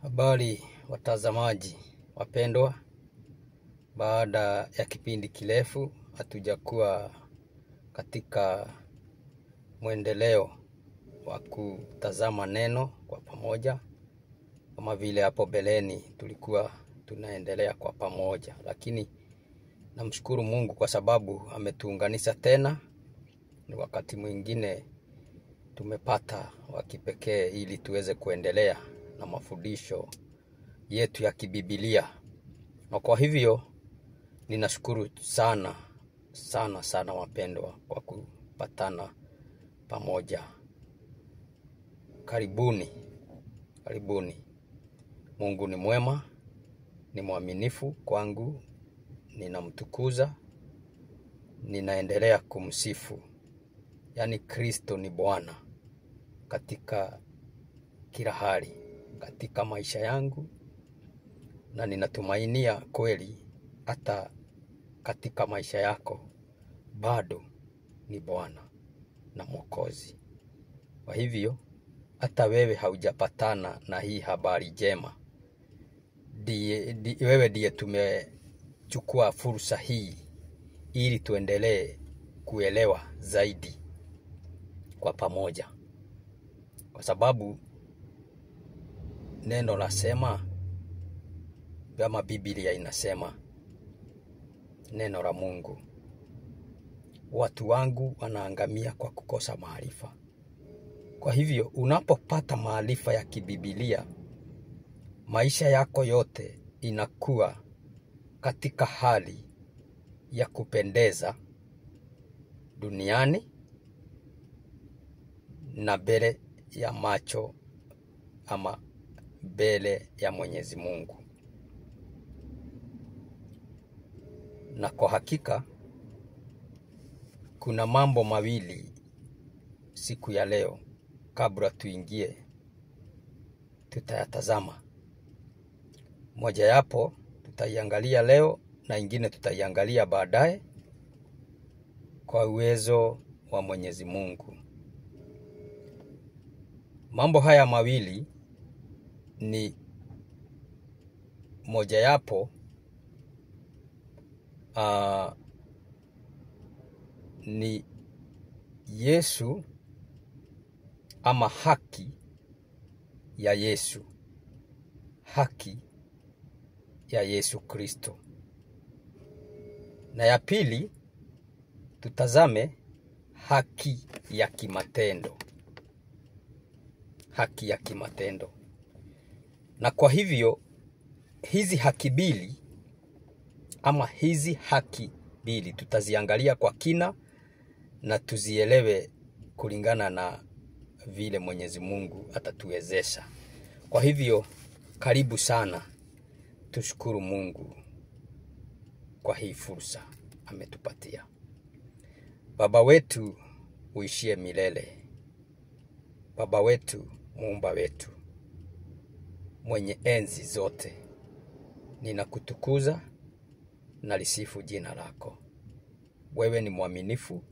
Habari watazamaji wapendwa, baada ya kipindi kirefu hatujakuwa katika mwendeleo wa kutazama neno kwa pamoja kama vile hapo beleni tulikuwa tunaendelea kwa pamoja, lakini namshukuru Mungu kwa sababu ametuunganisha tena. Ni wakati mwingine tumepata wa kipekee ili tuweze kuendelea na mafundisho yetu ya kibibilia. Na kwa hivyo ninashukuru sana wapendwa kwa kupatana pamoja. Karibuni. Mungu ni mwema, ni mwaminifu kwangu, ninamtukuza, ninaendelea kumsifu. Yaani Kristo ni Bwana katika kila hali, katika maisha yangu, na ninatumainia kweli hata katika maisha yako bado ni Bwana na Mwokozi. Kwa hivyo hata wewe haujapatana na hii habari njema, wewe ndiye tumechukua fursa hii ili tuendelee kuelewa zaidi kwa pamoja, kwa sababu neno lasema, kama Biblia inasema, neno la Mungu, watu wangu wanaangamia kwa kukosa maarifa. Kwa hivyo unapopata maarifa ya kibibilia, maisha yako yote inakuwa katika hali ya kupendeza duniani na mbele ya macho ama mbele ya Mwenyezi Mungu. Na kwa hakika kuna mambo mawili siku ya leo kabla tuingie tutayatazama. Moja yapo tutaiangalia leo na ingine tutaiangalia baadaye kwa uwezo wa Mwenyezi Mungu. Mambo haya mawili ni moja yapo ni Yesu ama haki ya Yesu. Haki ya Yesu Kristo. Na ya pili tutazame haki ya kimatendo. Haki ya kimatendo. Na kwa hivyo hizi haki mbili ama hizi haki mbili tutaziangalia kwa kina na tuzielewe kulingana na vile Mwenyezi Mungu atatuwezesha. Kwa hivyo karibu sana, tushukuru Mungu kwa hii fursa ametupatia. Baba wetu uishie milele, Baba wetu, Muumba wetu, mwenye enzi zote, ninakutukuza na lisifu jina lako. Wewe ni mwaminifu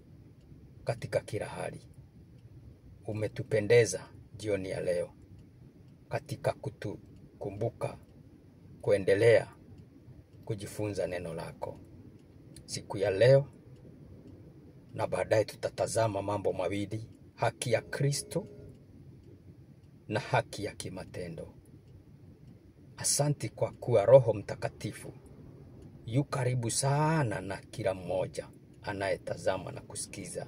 katika kila hali. Umetupendeza jioni ya leo katika kutukumbuka kuendelea kujifunza neno lako siku ya leo, na baadaye tutatazama mambo mawili, haki ya Kristo na haki ya kimatendo. Asanti kwa kuwa Roho Mtakatifu yu karibu sana na kila mmoja anayetazama na kusikiza,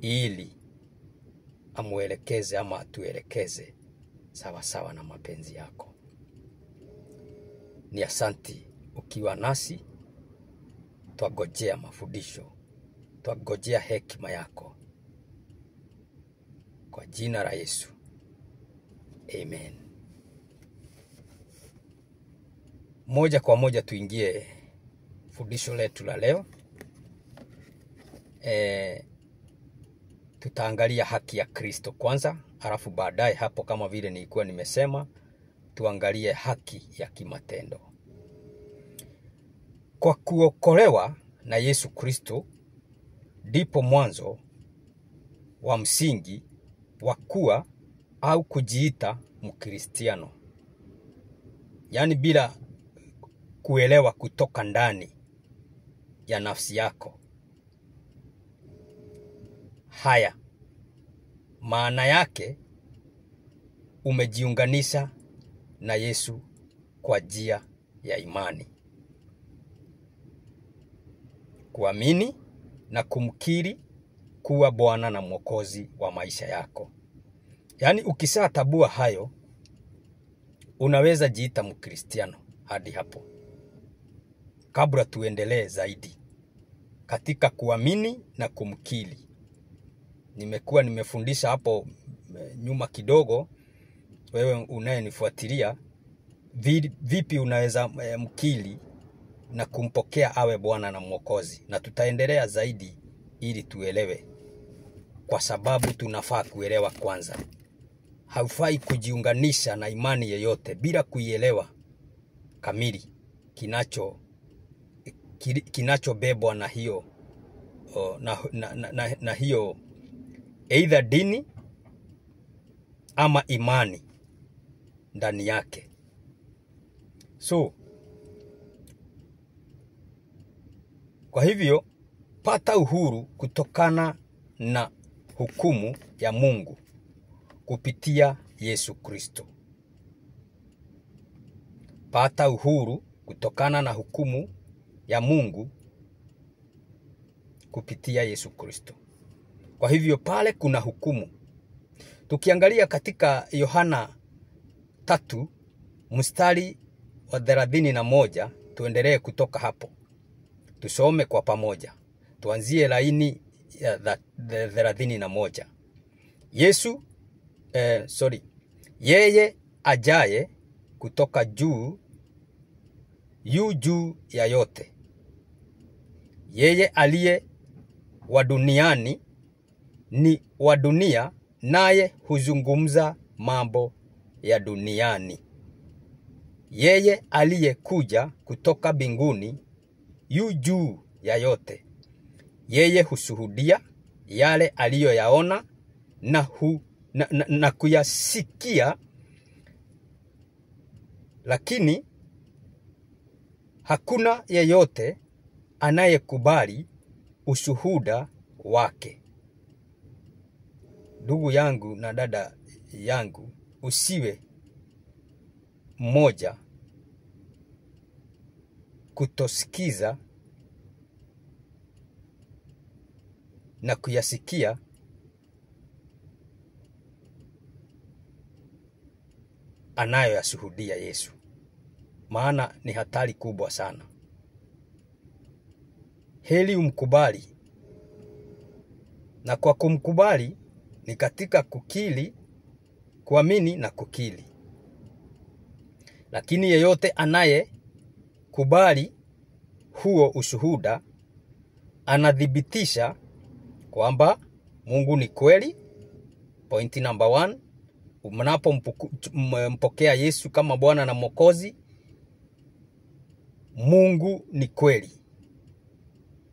ili amuelekeze ama atuelekeze sawa sawa na mapenzi yako. Ni asanti ukiwa nasi, twagojea mafundisho, twagojea hekima yako. Kwa jina la Yesu. Amen. Moja kwa moja tuingie fundisho letu la leo. Tutaangalia haki ya Kristo kwanza, alafu baadaye hapo kama vile nilikuwa nimesema tuangalie haki ya kimatendo. Kwa kuokolewa na Yesu Kristo ndipo mwanzo wa msingi wa kuwa au kujiita Mkristiano. yani bila kuelewa kutoka ndani ya nafsi yako, haya maana yake umejiunganisha na Yesu kwa njia ya imani, kuamini na kumkiri kuwa Bwana na Mwokozi wa maisha yako. Yani ukishatabua hayo, unaweza jiita Mkristiano hadi hapo. Kabla tuendelee zaidi katika kuamini na kumkiri, nimekuwa nimefundisha hapo nyuma kidogo, wewe unayenifuatilia, vipi unaweza mkiri na kumpokea awe Bwana na Mwokozi, na tutaendelea zaidi ili tuelewe, kwa sababu tunafaa kuelewa kwanza. Haufai kujiunganisha na imani yeyote bila kuielewa kamili kinachobebwa na hiyo na hiyo either dini ama imani ndani yake. So kwa hivyo pata uhuru kutokana na hukumu ya Mungu kupitia Yesu Kristo. Pata uhuru kutokana na hukumu ya Mungu kupitia Yesu Kristo. Kwa hivyo pale kuna hukumu. Tukiangalia katika Yohana 3 mstari wa 31, tuendelee kutoka hapo. Tusome kwa pamoja. Tuanzie laini ya 31. Yeye ajaye kutoka juu juu ya yote. Yeye aliye wa duniani ni wa dunia, naye huzungumza mambo ya duniani. Yeye aliyekuja kutoka mbinguni juu ya yote. Yeye hushuhudia yale aliyoyaona na kuyasikia, lakini hakuna yeyote anayekubali ushuhuda wake. Ndugu yangu na dada yangu, usiwe mmoja kutosikiza na kuyasikia anayoyashuhudia Yesu, maana ni hatari kubwa sana. Heri umkubali, na kwa kumkubali ni katika kukiri, kuamini na kukiri. Lakini yeyote anaye kubali huo ushuhuda anadhibitisha kwamba Mungu ni kweli. Point number 1, unapompokea Yesu kama Bwana na Mwokozi, Mungu ni kweli.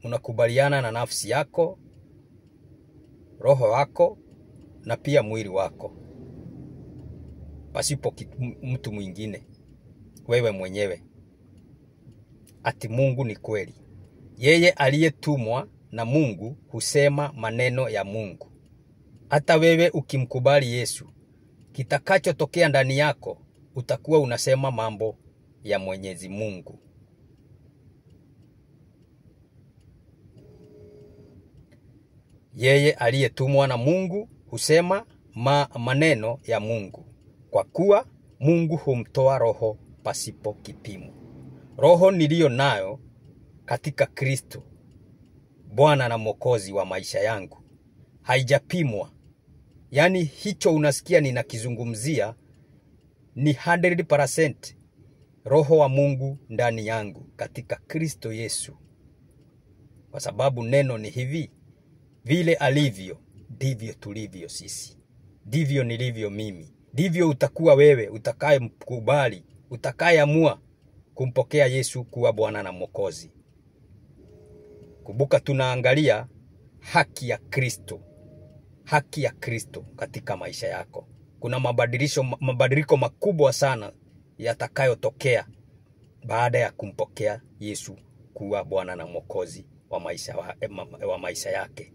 Unakubaliana na nafsi yako, roho wako na pia mwili wako, pasipo mtu mwingine, wewe mwenyewe, ati Mungu ni kweli. Yeye aliyetumwa na Mungu husema maneno ya Mungu. Hata wewe ukimkubali Yesu, kitakachotokea ndani yako utakuwa unasema mambo ya Mwenyezi Mungu. Yeye aliyetumwa na Mungu husema maneno ya Mungu, kwa kuwa Mungu humtoa roho pasipo kipimo. Roho niliyo nayo katika Kristo, Bwana na Mwokozi wa maisha yangu, haijapimwa. Yani hicho unasikia ninakizungumzia ni 100% roho wa Mungu ndani yangu katika Kristo Yesu. Kwa sababu neno ni hivi: vile alivyo ndivyo tulivyo sisi, ndivyo nilivyo mimi, ndivyo utakuwa wewe utakaye mkubali, utakayeamua kumpokea Yesu kuwa Bwana na Mwokozi. Kumbuka tunaangalia haki ya Kristo, haki ya Kristo katika maisha yako. Kuna mabadiliko makubwa sana yatakayotokea baada ya kumpokea Yesu kuwa Bwana na Mwokozi wa maisha yake.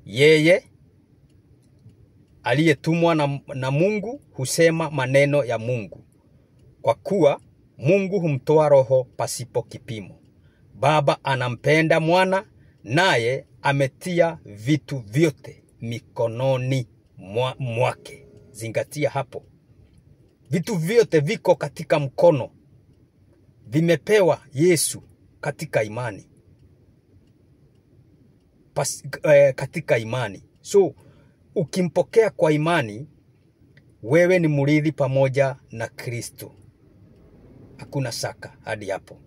Yeye aliyetumwa na Mungu husema maneno ya Mungu, kwa kuwa Mungu humtoa Roho pasipo kipimo. Baba anampenda Mwana, naye ametia vitu vyote mikononi mwake. Zingatia hapo. Vitu vyote viko katika mkono. Vimepewa Yesu katika imani. Katika imani. So, ukimpokea kwa imani, wewe ni mrithi pamoja na Kristo. Hakuna shaka hadi hapo.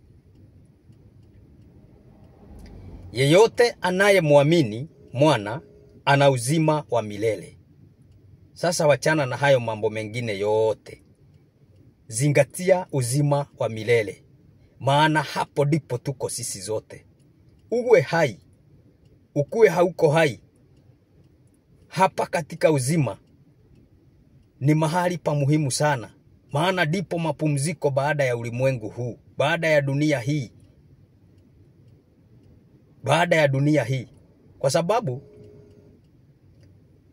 Yeyote anayemwamini Mwana ana uzima wa milele. Sasa wachana na hayo mambo mengine yote. Zingatia uzima wa milele. Maana hapo ndipo tuko sisi zote. Uwe hai, ukue hauko hai. Hapa katika uzima ni mahali pa muhimu sana. Maana ndipo mapumziko baada ya ulimwengu huu, baada ya dunia hii. Baada ya dunia hii. Kwa sababu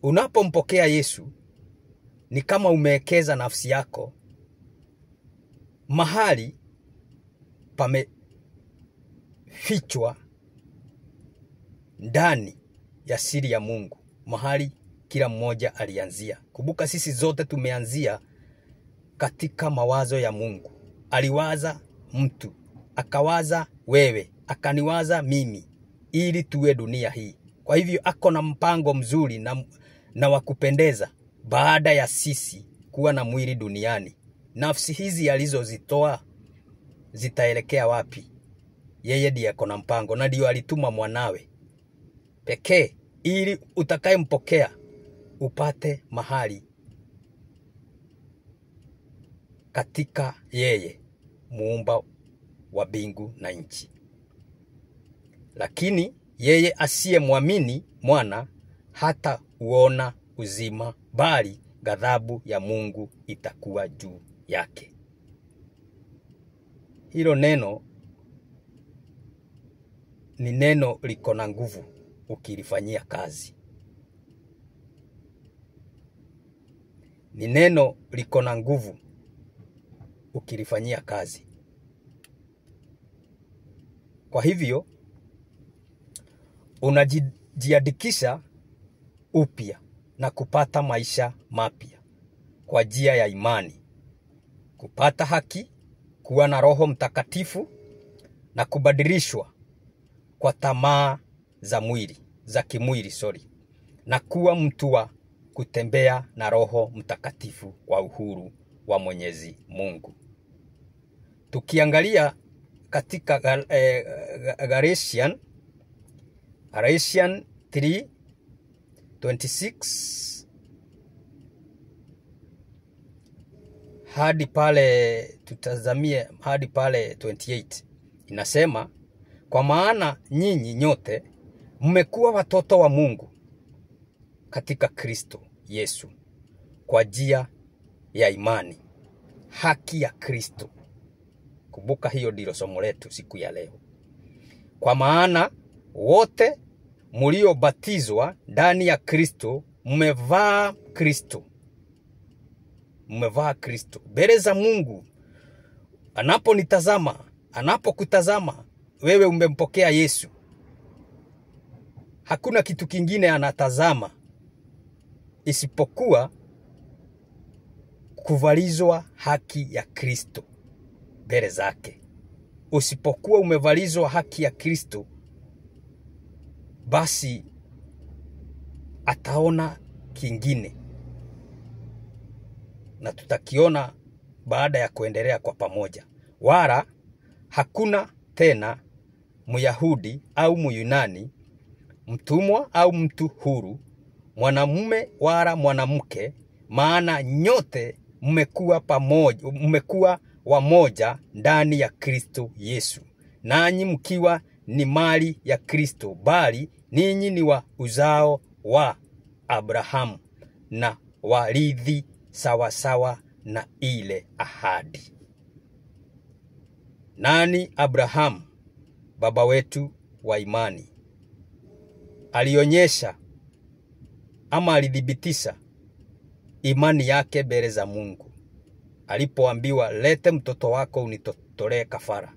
unapompokea Yesu ni kama umeekeza nafsi yako mahali pamefichwa ndani ya siri ya Mungu. Mahali kila mmoja alianzia. Kumbuka sisi zote tumeanzia katika mawazo ya Mungu. Aliwaza mtu, akawaza wewe, akaniwaza mimi, ili tuwe dunia hii. Kwa hivyo ako na mpango mzuri na wakupendeza baada ya sisi kuwa na mwili duniani. Nafsi hizi alizozitoa zitaelekea wapi? Yeye ndiye ako na mpango, na ndio alituma mwanawe pekee ili utakayempokea upate mahali katika yeye, muumba wa mbingu na nchi. Lakini yeye asiyemwamini Mwana hata uona uzima, bali ghadhabu ya Mungu itakuwa juu yake. Hilo neno ni neno liko na nguvu ukilifanyia kazi. Ni neno liko na nguvu ukilifanyia kazi. Kwa hivyo unajiandikisha upya na kupata maisha mapya kwa njia ya imani, kupata haki, kuwa na Roho Mtakatifu na kubadilishwa kwa tamaa za kimwili, na kuwa mtu wa kutembea na Roho Mtakatifu kwa uhuru wa Mwenyezi Mungu. Tukiangalia katika Galatians 3:26 hadi pale tutazamie hadi pale 28, inasema, kwa maana nyinyi nyote mmekuwa watoto wa Mungu katika Kristo Yesu kwa njia ya imani, haki ya Kristo. Kumbuka hiyo ndilo somo letu siku ya leo. Kwa maana wote mliobatizwa ndani ya Kristo mmevaa Kristo. Mmevaa Kristo. Mbele za Mungu anapokutazama wewe umempokea Yesu, hakuna kitu kingine anatazama isipokuwa kuvalizwa haki ya Kristo mbele zake. Usipokuwa umevalizwa haki ya Kristo, basi ataona kingine, na tutakiona baada ya kuendelea kwa pamoja. Wala hakuna tena Myahudi au Myunani, mtumwa au mtu huru, mwanamume wala mwanamke, maana nyote mmekuwa wamoja ndani ya Kristo Yesu. Nanyi mkiwa ni mali ya Kristo, bali ninyi ni wa uzao wa Abrahamu na warithi sawasawa na ile ahadi. Nani Abraham, baba wetu wa imani, alionyesha ama alidhibitisha imani yake mbele za Mungu alipoambiwa, lete mtoto wako unitotolee kafara.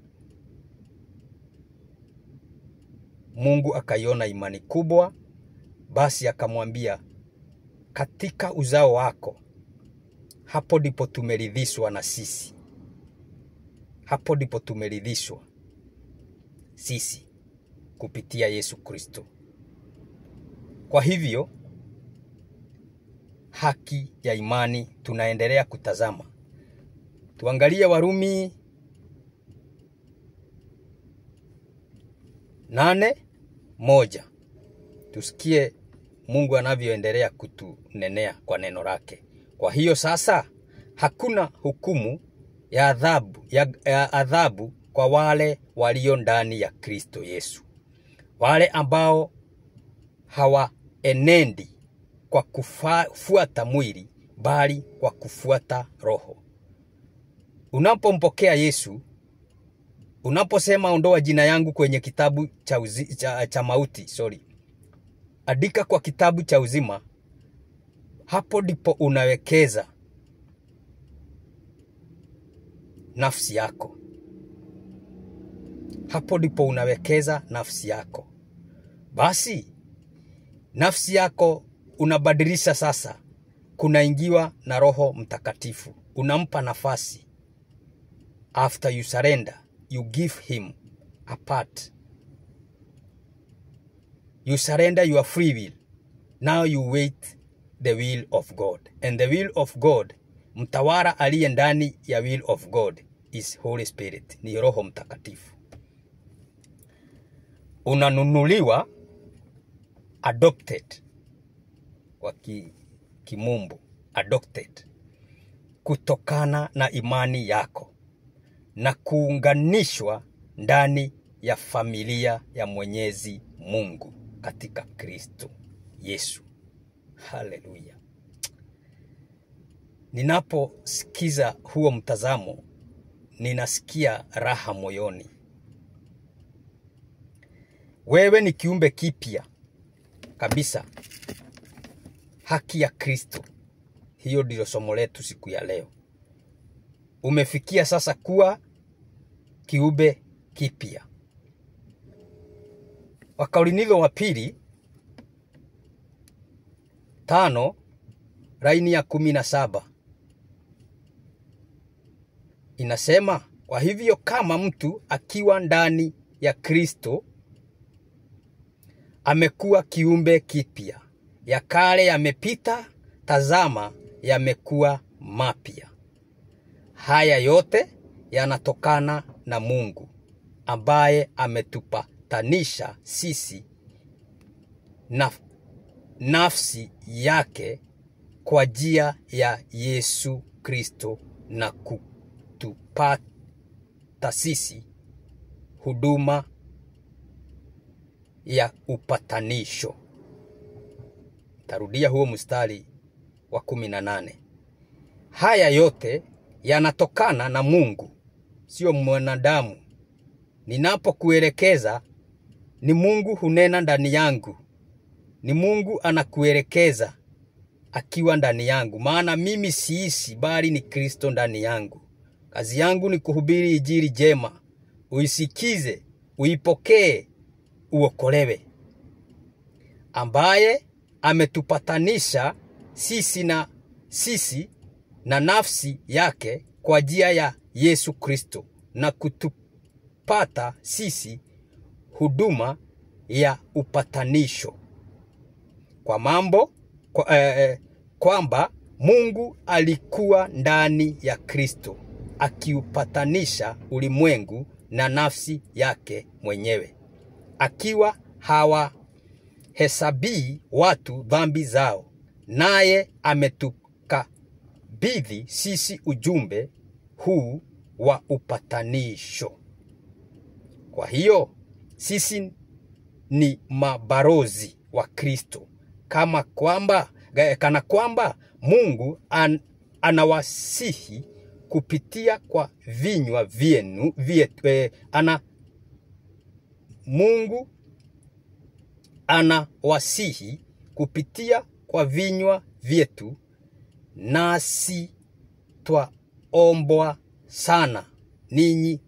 Mungu akaiona imani kubwa, basi akamwambia, katika uzao wako. Hapo ndipo tumeridhishwa na sisi. Hapo ndipo tumeridhishwa sisi kupitia Yesu Kristo. Kwa hivyo, haki ya imani tunaendelea kutazama. Tuangalie Warumi 8:1. Tusikie Mungu anavyoendelea kutunenea kwa neno lake. Kwa hiyo sasa hakuna hukumu ya adhabu kwa wale walio ndani ya Kristo Yesu. Wale ambao hawaenendi kwa kufuata mwili bali kwa kufuata roho. Unapompokea Yesu, unaposema ondoa jina yangu kwenye kitabu cha mauti, andika kwa kitabu cha uzima, hapo ndipo unawekeza nafsi yako. Hapo ndipo unawekeza nafsi yako. Basi nafsi yako unabadilisha sasa, kunaingiwa na Roho Mtakatifu. Unampa nafasi. After you surrender, you give him a part. You surrender your free will. Now you wait the will of God. And the will of God, mtawala aliye ndani ya will of God, is Holy Spirit. Ni Roho Mtakatifu. Unanunuliwa, adopted kwa kimombo, adopted, kutokana na imani yako na kuunganishwa ndani ya familia ya Mwenyezi Mungu katika Kristo Yesu. Haleluya. Ninaposikiza huo mtazamo, ninasikia raha moyoni. Wewe ni kiumbe kipya kabisa. Haki ya Kristo. Hiyo ndilo somo letu siku ya leo. Umefikia sasa kuwa kiumbe kipya. Wakorintho wa pili 5 laini ya 17 inasema, kwa hivyo kama mtu akiwa ndani ya Kristo, amekuwa kiumbe kipya. Ya kale yamepita, tazama yamekuwa mapya. Haya yote yanatokana na Mungu ambaye ametupatanisha sisi na nafsi yake kwa njia ya Yesu Kristo na kutupata sisi huduma ya upatanisho. Tarudia huo mstari wa 18. Haya yote yanatokana na Mungu, sio mwanadamu. Ninapokuelekeza, ni Mungu hunena ndani yangu. Ni Mungu anakuelekeza akiwa ndani yangu. Maana mimi siishi bali ni Kristo ndani yangu. Kazi yangu ni kuhubiri injili njema. Uisikize, uipokee, uokolewe. Ambaye ametupatanisha sisi na nafsi yake kwa njia ya Yesu Kristo na kutupata sisi huduma ya upatanisho. Kwamba Mungu alikuwa ndani ya Kristo akiupatanisha ulimwengu na nafsi yake mwenyewe, akiwa hawahesabii watu dhambi zao, naye ametukabidhi sisi ujumbe huu wa upatanisho. Kwa hiyo sisi ni mabarozi wa Kristo, kana kwamba Mungu anawasihi kupitia kwa vinywa vyenu Mungu anawasihi kupitia kwa vinywa vyetu, nasi twaombwa sana ninyi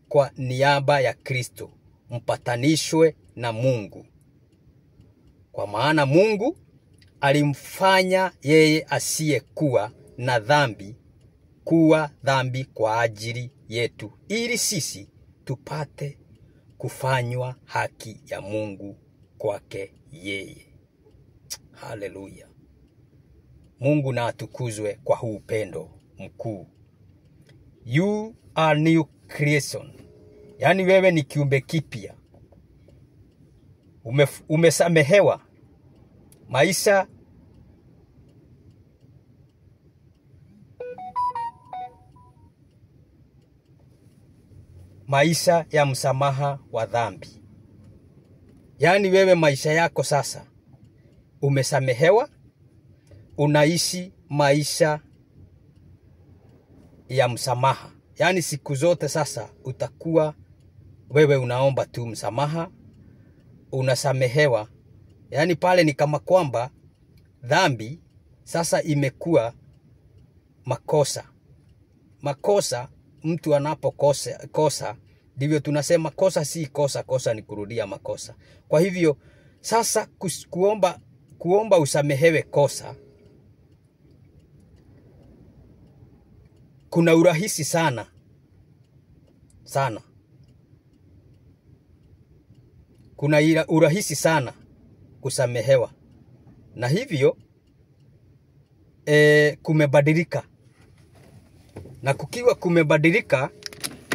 kwa niaba ya Kristo mpatanishwe na Mungu. Kwa maana Mungu alimfanya yeye asiyekuwa na dhambi kuwa dhambi kwa ajili yetu, ili sisi tupate kufanywa haki ya Mungu kwake yeye. Haleluya. Mungu na atukuzwe kwa huu upendo mkuu. You are new creation. Yani wewe ni kiumbe kipya. Umesamehewa. Maisha ya msamaha wa dhambi. Yani wewe maisha yako sasa umesamehewa, unaishi maisha ya msamaha. Yani siku zote sasa utakuwa wewe unaomba tu msamaha, unasamehewa. Yani pale ni kama kwamba dhambi sasa imekuwa makosa. Makosa, mtu anapokosa, ndivyo tunasema kosa si kosa, kosa ni kurudia makosa. Kwa hivyo sasa kuomba usamehewe kosa kuna urahisi sana. Kuna urahisi sana kusamehewa. Na hivyo kumebadilika. Na kukiwa kumebadilika,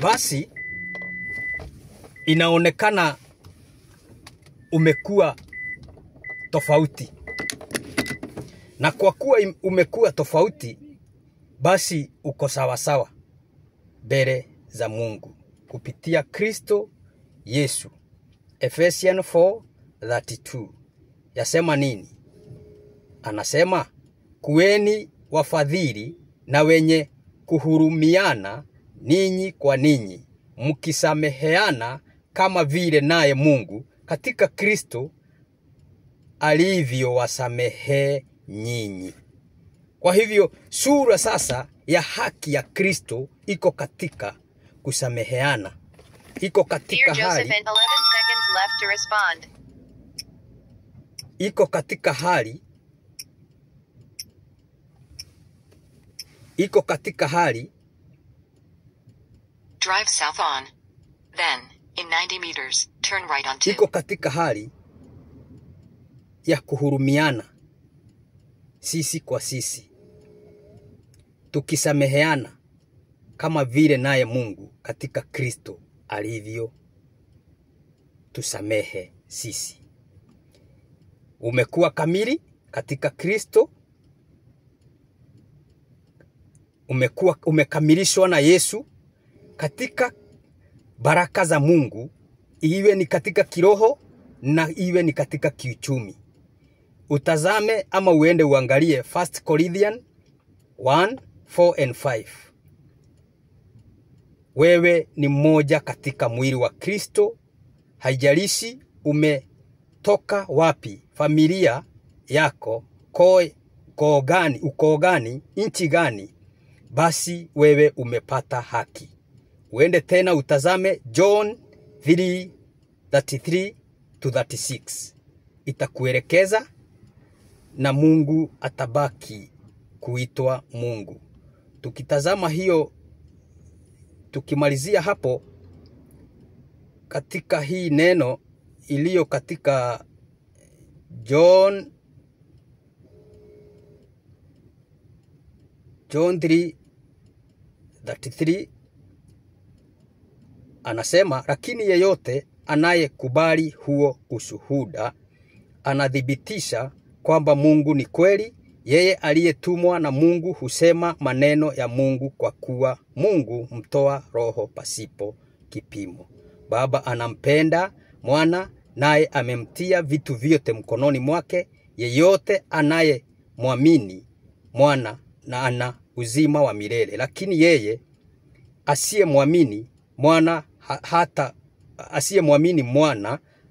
basi inaonekana umekuwa tofauti. Na kwa kuwa umekuwa tofauti, basi uko sawa mbele za Mungu kupitia Kristo Yesu. Ephesians 4:32 yasema nini? Anasema, kuweni wafadhili na wenye kuhurumiana ninyi kwa ninyi, mkisameheana kama vile naye Mungu katika Kristo alivyowasamehe nyinyi. Kwa hivyo sura sasa ya haki ya Kristo iko katika kusameheana. Iko katika hali. Iko katika hali. Iko katika hali. Drive south on. Then, in 90 meters, turn right on 2. Iko katika hali ya kuhurumiana sisi kwa sisi, tukisameheana kama vile naye Mungu katika Kristo alivyo tusamehe sisi. Umekuwa kamili katika Kristo. Umekamilishwa na Yesu katika baraka za Mungu, iwe ni katika kiroho na iwe ni katika kiuchumi. Utazame ama uende uangalie 1 Corinthians 1:4-5. Wewe ni mmoja katika mwili wa Kristo. Haijalishi umetoka wapi, familia yako, ukoo gani, nchi gani, basi wewe umepata haki. Uende tena utazame John 3:33-36. Itakuelekeza na Mungu atabaki kuitwa Mungu. Tukitazama hiyo, tukimalizia hapo katika hii neno iliyo katika John 3:33 anasema, lakini yeyote anayekubali huo ushuhuda anadhibitisha kwamba Mungu ni kweli. Yeye aliyetumwa na Mungu husema maneno ya Mungu, kwa kuwa Mungu mtoa roho pasipo kipimo. Baba anampenda mwana, naye amemtia vitu vyote mkononi mwake. Yeyote anayemwamini mwana na ana uzima wa milele, lakini yeye asiyemwamini mwana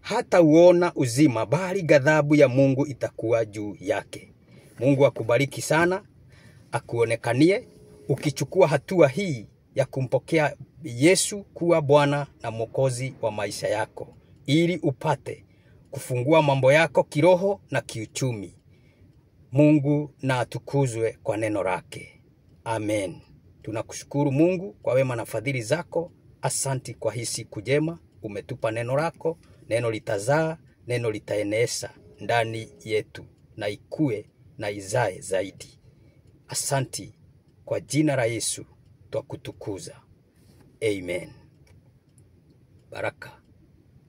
hata uona uzima, bali ghadhabu ya Mungu itakuwa juu yake. Mungu akubariki sana, akuonekanie ukichukua hatua hii ya kumpokea Yesu kuwa Bwana na Mwokozi wa maisha yako, ili upate kufungua mambo yako kiroho na kiuchumi. Mungu na atukuzwe kwa neno lake. Amen. Tunakushukuru Mungu kwa wema na fadhili zako. Asanti kwa hii siku njema umetupa neno lako. Neno litazaa, neno litaeneza ndani yetu na ikue na izae zaidi. Asanti kwa jina la Yesu twakutukuza. Amen. Baraka.